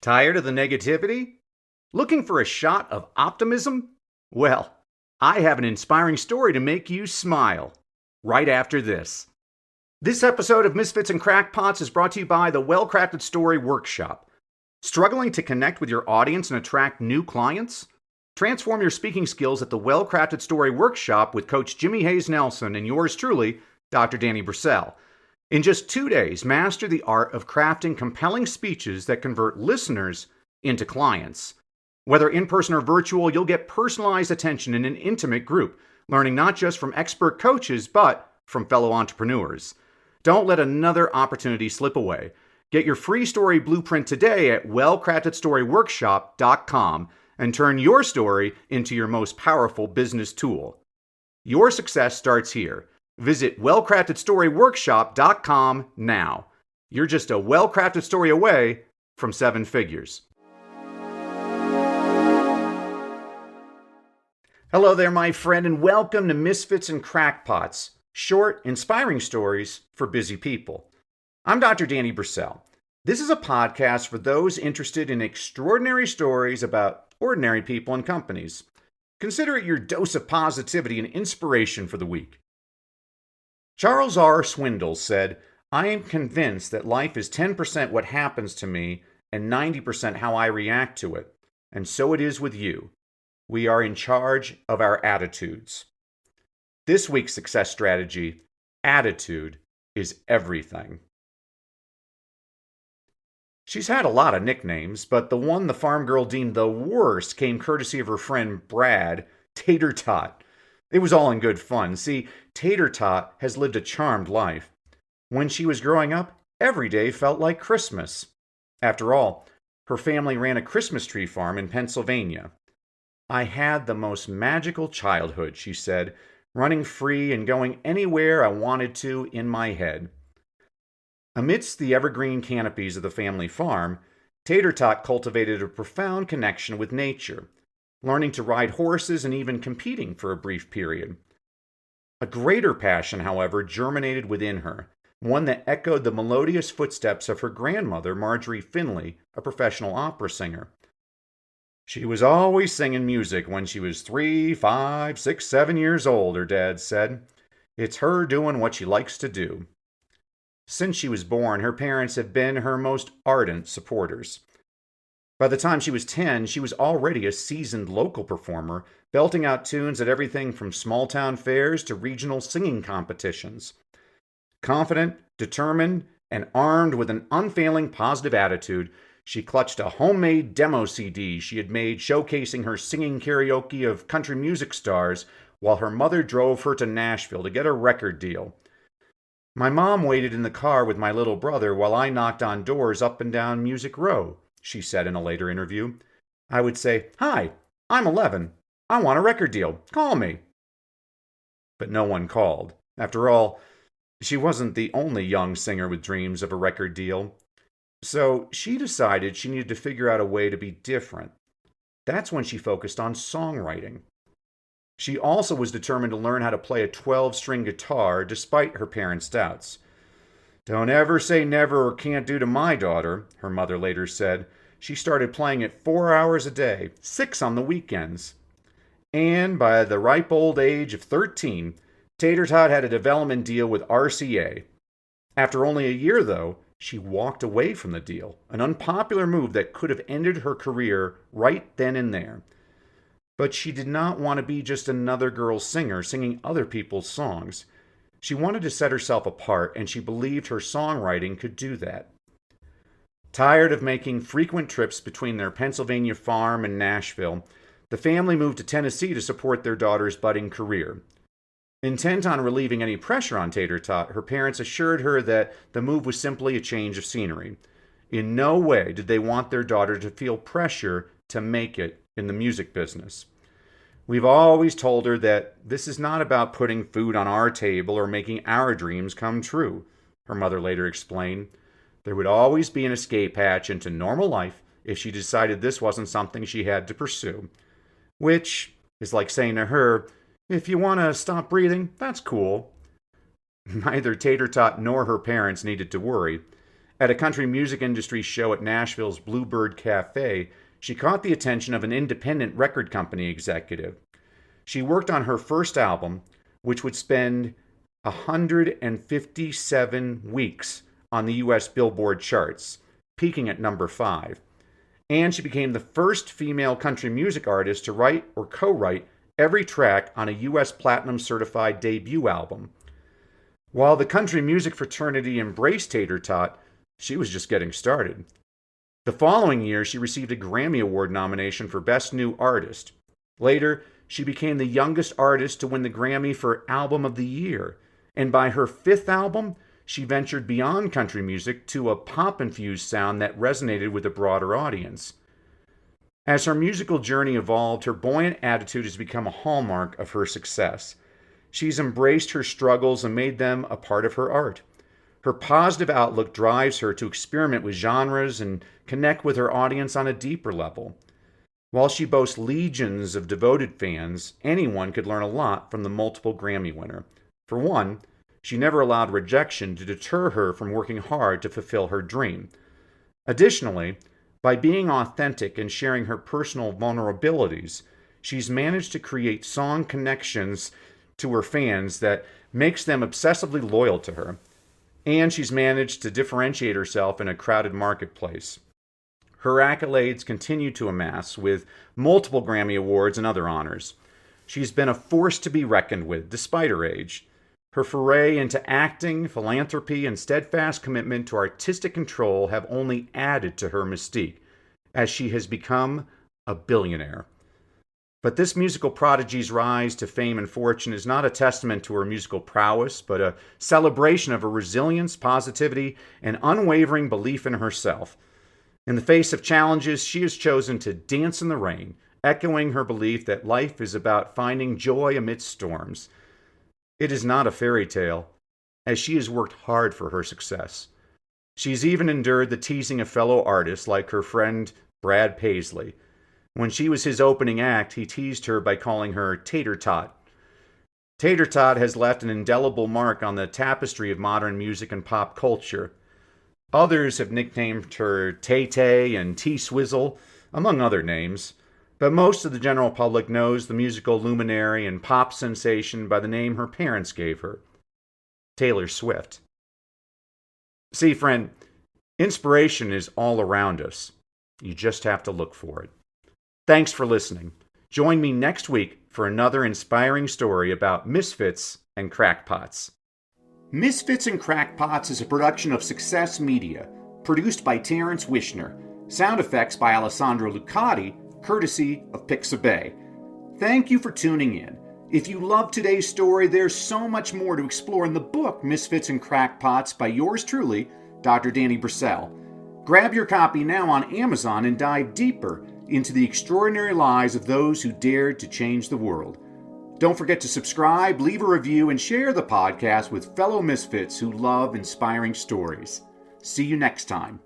Tired of the negativity? Looking for a shot of optimism? Well, I have an inspiring story to make you smile right after this. This episode of Misfits and Crackpots is brought to you by the Well-Crafted Story Workshop. Struggling to connect with your audience and attract new clients? Transform your speaking skills at the Well-Crafted Story Workshop with Coach Jimmy Hayes Nelson and yours truly, Dr. Danny Brissell. In just 2 days, master the art of crafting compelling speeches that convert listeners into clients. Whether in-person or virtual, you'll get personalized attention in an intimate group, learning not just from expert coaches, but from fellow entrepreneurs. Don't let another opportunity slip away. Get your free story blueprint today at wellcraftedstoryworkshop.com and turn your story into your most powerful business tool. Your success starts here. Visit wellcraftedstoryworkshop.com now. You're just a well-crafted story away from 7 figures. Hello there, my friend, and welcome to Misfits and Crackpots, short, inspiring stories for busy people. I'm Dr. Danny Brissell. This is a podcast for those interested in extraordinary stories about ordinary people and companies. Consider it your dose of positivity and inspiration for the week. Charles R. Swindoll said, "I am convinced that life is 10% what happens to me and 90% how I react to it. And so it is with you. We are in charge of our attitudes." This week's success strategy: attitude is everything. She's had a lot of nicknames, but the one the farm girl deemed the worst came courtesy of her friend Brad, Tater Tot. It was all in good fun. See, Tater Tot has lived a charmed life. When she was growing up, every day felt like Christmas. After all, her family ran a Christmas tree farm in Pennsylvania. "I had the most magical childhood," she said, "running free and going anywhere I wanted to in my head." Amidst the evergreen canopies of the family farm, Tater Tot cultivated a profound connection with nature, learning to ride horses and even competing for a brief period. A greater passion, however, germinated within her, one that echoed the melodious footsteps of her grandmother, Marjorie Finley, a professional opera singer. "She was always singing music when she was 3, 5, 6, 7 years old," her dad said. "It's her doing what she likes to do." Since she was born, her parents have been her most ardent supporters. By the time she was 10, she was already a seasoned local performer, belting out tunes at everything from small-town fairs to regional singing competitions. Confident, determined, and armed with an unfailing positive attitude, she clutched a homemade demo CD she had made showcasing her singing karaoke of country music stars while her mother drove her to Nashville to get a record deal. "My mom waited in the car with my little brother while I knocked on doors up and down Music Row," she said in a later interview. "I would say, 'Hi, I'm 11. I want a record deal. Call me.'" But no one called. After all, she wasn't the only young singer with dreams of a record deal. So she decided she needed to figure out a way to be different. That's when she focused on songwriting. She also was determined to learn how to play a 12-string guitar despite her parents' doubts. "Don't ever say never or can't do to my daughter," her mother later said. She started playing it 4 hours a day, 6 on the weekends. And by the ripe old age of 13, Tater Tot had a development deal with RCA. After only a year, though, she walked away from the deal, an unpopular move that could have ended her career right then and there. But she did not want to be just another girl singer singing other people's songs. She wanted to set herself apart, and she believed her songwriting could do that. Tired of making frequent trips between their Pennsylvania farm and Nashville, the family moved to Tennessee to support their daughter's budding career. Intent on relieving any pressure on Tater Tot, her parents assured her that the move was simply a change of scenery. In no way did they want their daughter to feel pressure to make it in the music business. "We've always told her that this is not about putting food on our table or making our dreams come true," her mother later explained. "There would always be an escape hatch into normal life if she decided this wasn't something she had to pursue." Which is like saying to her, "If you want to stop breathing, that's cool." Neither Tater Tot nor her parents needed to worry. At a country music industry show at Nashville's Bluebird Cafe, she caught the attention of an independent record company executive. She worked on her first album, which would spend 157 weeks on the U.S. Billboard charts, peaking at number 5. And she became the first female country music artist to write or co-write every track on a U.S. Platinum certified debut album. While the country music fraternity embraced Tater Tot, she was just getting started. The following year, she received a Grammy Award nomination for Best New Artist. Later, she became the youngest artist to win the Grammy for Album of the Year. And by her 5th album, she ventured beyond country music to a pop-infused sound that resonated with a broader audience. As her musical journey evolved, her buoyant attitude has become a hallmark of her success. She's embraced her struggles and made them a part of her art. Her positive outlook drives her to experiment with genres and connect with her audience on a deeper level. While she boasts legions of devoted fans, anyone could learn a lot from the multiple Grammy winner. For one, she never allowed rejection to deter her from working hard to fulfill her dream. Additionally, by being authentic and sharing her personal vulnerabilities, she's managed to create song connections to her fans that makes them obsessively loyal to her. And she's managed to differentiate herself in a crowded marketplace. Her accolades continue to amass, with multiple Grammy Awards and other honors. She's been a force to be reckoned with, despite her age. Her foray into acting, philanthropy, and steadfast commitment to artistic control have only added to her mystique, as she has become a billionaire. But this musical prodigy's rise to fame and fortune is not a testament to her musical prowess, but a celebration of her resilience, positivity, and unwavering belief in herself. In the face of challenges, she has chosen to dance in the rain, echoing her belief that life is about finding joy amidst storms. It is not a fairy tale, as she has worked hard for her success. She's even endured the teasing of fellow artists like her friend Brad Paisley. When she was his opening act, he teased her by calling her Tater Tot. Tater Tot has left an indelible mark on the tapestry of modern music and pop culture. Others have nicknamed her Tay-Tay and T-Swizzle, among other names, but most of the general public knows the musical luminary and pop sensation by the name her parents gave her, Taylor Swift. See, friend, inspiration is all around us. You just have to look for it. Thanks for listening. Join me next week for another inspiring story about misfits and crackpots. Misfits and Crackpots is a production of Success Media, produced by Terrence Wishner. Sound effects by Alessandro Lucati, courtesy of Pixabay. Thank you for tuning in. If you love today's story, there's so much more to explore in the book Misfits and Crackpots by yours truly, Dr. Danny Brissell. Grab your copy now on Amazon and dive deeper into the extraordinary lives of those who dared to change the world. Don't forget to subscribe, leave a review, and share the podcast with fellow misfits who love inspiring stories. See you next time.